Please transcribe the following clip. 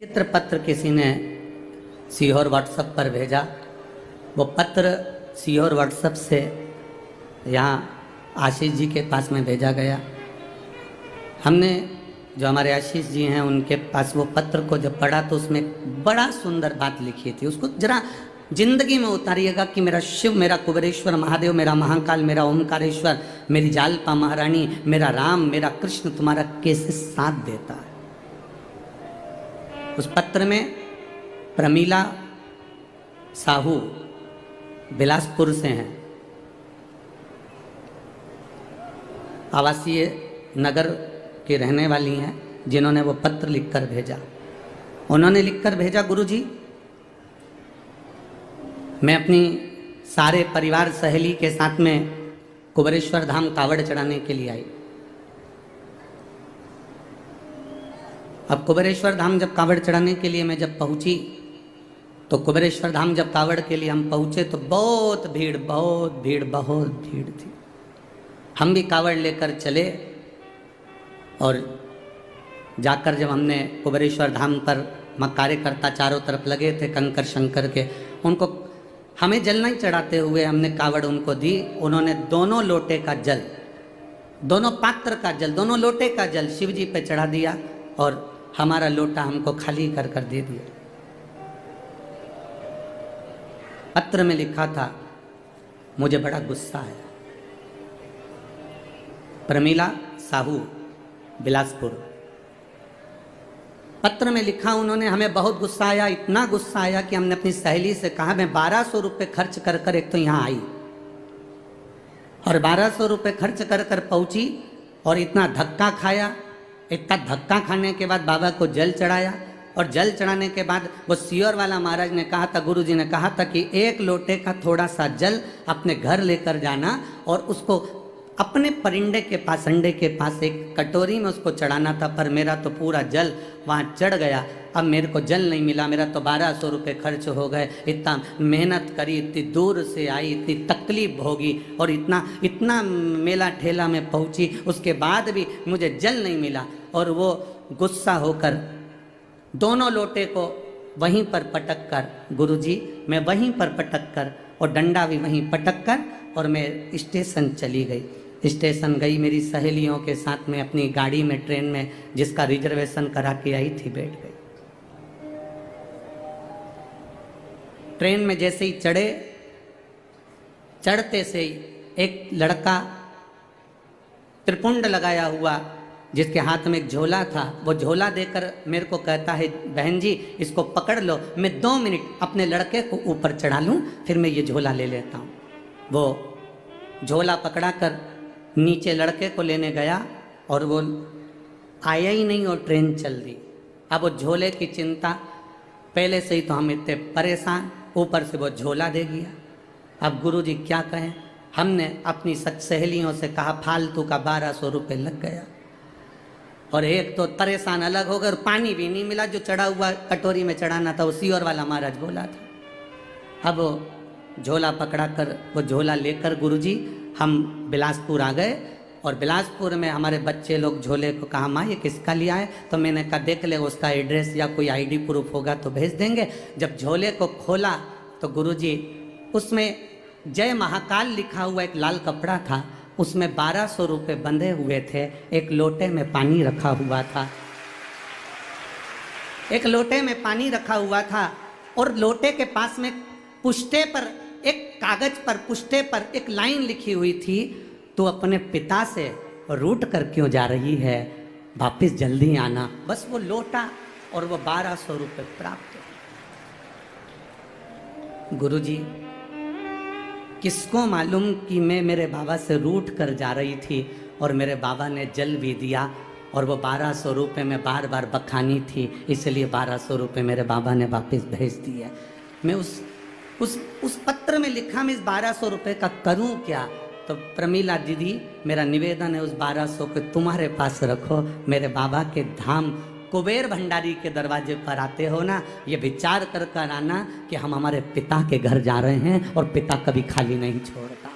चित्र पत्र किसी ने सीहोर व्हाट्सएप पर भेजा। वो पत्र सीहोर व्हाट्सएप से यहाँ आशीष जी के पास में भेजा गया। हमने जो हमारे आशीष जी हैं उनके पास वो पत्र को जब पढ़ा तो उसमें बड़ा सुंदर बात लिखी थी। उसको जरा जिंदगी में उतारिएगा कि मेरा शिव, मेरा कुबेरेश्वर महादेव, मेरा महाकाल, मेरा ओमकारेश्वर, मेरी जालपा महारानी, मेरा राम, मेरा कृष्ण तुम्हारा कैसे साथ देता है। उस पत्र में प्रमीला साहू बिलासपुर से हैं, आवासीय नगर की रहने वाली हैं, जिन्होंने वो पत्र लिखकर भेजा। उन्होंने लिखकर भेजा, गुरुजी मैं अपनी सारे परिवार सहेली के साथ में कुबेरेश्वर धाम कावड़ चढ़ाने के लिए आई। अब कुबेरेश्वर धाम जब कावड़ चढ़ाने के लिए मैं जब पहुंची तो कुबेरेश्वर धाम जब कावड़ के लिए हम पहुंचे तो बहुत भीड़ थी। हम भी कावड़ लेकर चले और जाकर जब हमने कुबेरेश्वर धाम पर कार्यकर्ता चारों तरफ लगे थे कंकर शंकर के, उनको हमें जल नहीं चढ़ाते हुए हमने कावड़ उनको दी। उन्होंने दोनों लोटे का जल, दोनों पात्र का जल, दोनों लोटे का जल शिव जी पे चढ़ा दिया और हमारा लोटा हमको खाली कर कर दे दिया। पत्र में लिखा था, मुझे बड़ा गुस्सा आया। प्रमीला साहू बिलासपुर, पत्र में लिखा उन्होंने, हमें बहुत गुस्सा आया, इतना गुस्सा आया कि हमने अपनी सहेली से कहा मैं 1200 रुपये खर्च कर कर एक तो यहाँ आई और 1200 रुपये खर्च कर कर पहुंची और इतना धक्का खाया। इतना धक्का खाने के बाद बाबा को जल चढ़ाया और जल चढ़ाने के बाद वो सीहोर वाला महाराज ने कहा था, गुरु जी ने कहा था कि एक लोटे का थोड़ा सा जल अपने घर लेकर जाना और उसको अपने परिंदे के पास, अंडे के पास एक कटोरी में उसको चढ़ाना था। पर मेरा तो पूरा जल वहाँ चढ़ गया, अब मेरे को जल नहीं मिला, मेरा तो 1200 रुपये खर्च हो गए। इतना मेहनत करी, इतनी दूर से आई, इतनी तकलीफ भोगी और इतना मेला ठेला में पहुँची, उसके बाद भी मुझे जल नहीं मिला। और वो गुस्सा होकर दोनों लोटे को वहीं पर पटक कर, गुरुजी मैं वहीं पर पटक कर और डंडा भी वहीं पटक कर और मैं स्टेशन चली गई। स्टेशन गई मेरी सहेलियों के साथ में अपनी गाड़ी में, ट्रेन में जिसका रिजर्वेशन करा के आई थी, बैठ गई। ट्रेन में जैसे ही चढ़ते से ही एक लड़का त्रिपुंड लगाया हुआ जिसके हाथ में एक झोला था, वो झोला देकर मेरे को कहता है, बहन जी इसको पकड़ लो, मैं 2 मिनट अपने लड़के को ऊपर चढ़ा लूँ, फिर मैं ये झोला ले लेता हूँ। वो झोला पकड़ा कर नीचे लड़के को लेने गया और वो आया ही नहीं और ट्रेन चल दी। अब वो झोले की चिंता, पहले से ही तो हम इतने परेशान, ऊपर से वो झोला दे गया। अब गुरुजी क्या कहें, हमने अपनी सहेलियों से कहा फालतू का 1200 रुपये लग गया और एक तो परेशान अलग हो गए और पानी भी नहीं मिला, जो चढ़ा हुआ कटोरी में चढ़ाना था वो सीहोर वाला महाराज बोला था। अब वो झोला पकड़ा कर, वो झोला लेकर गुरुजी हम बिलासपुर आ गए और बिलासपुर में हमारे बच्चे लोग झोले को कहा, माँ ये किसका लिया है? तो मैंने कहा देख ले, उसका एड्रेस या कोई आईडी प्रूफ होगा तो भेज देंगे। जब झोले को खोला तो गुरुजी उसमें जय महाकाल लिखा हुआ एक लाल कपड़ा था, उसमें 1200 रुपये बंधे हुए थे। एक लोटे में पानी रखा हुआ था, एक लोटे में पानी रखा हुआ था और लोटे के पास में पुष्टे पर, एक कागज पर, पुष्टे पर एक लाइन लिखी हुई थी, तू अपने पिता से रूठ कर क्यों जा रही है, वापिस जल्दी आना। बस वो लोटा और वो 1200 रुपये प्राप्त। गुरुजी किसको मालूम कि मैं मेरे बाबा से रूठ कर जा रही थी और मेरे बाबा ने जल भी दिया और वो 1200 रुपये में बार बार बखानी थी, इसलिए 1200 रुपये मेरे बाबा ने वापस भेज दिए। मैं उस पत्र में लिखा मैं इस 1200 रुपये का करूं क्या? तो प्रमीला दीदी मेरा निवेदन है, उस 1200 को तुम्हारे पास रखो, मेरे बाबा के धाम कुबेर भंडारी के दरवाजे पर आते हो ना, ये विचार कर कर आना कि हम हमारे पिता के घर जा रहे हैं और पिता कभी खाली नहीं छोड़ता।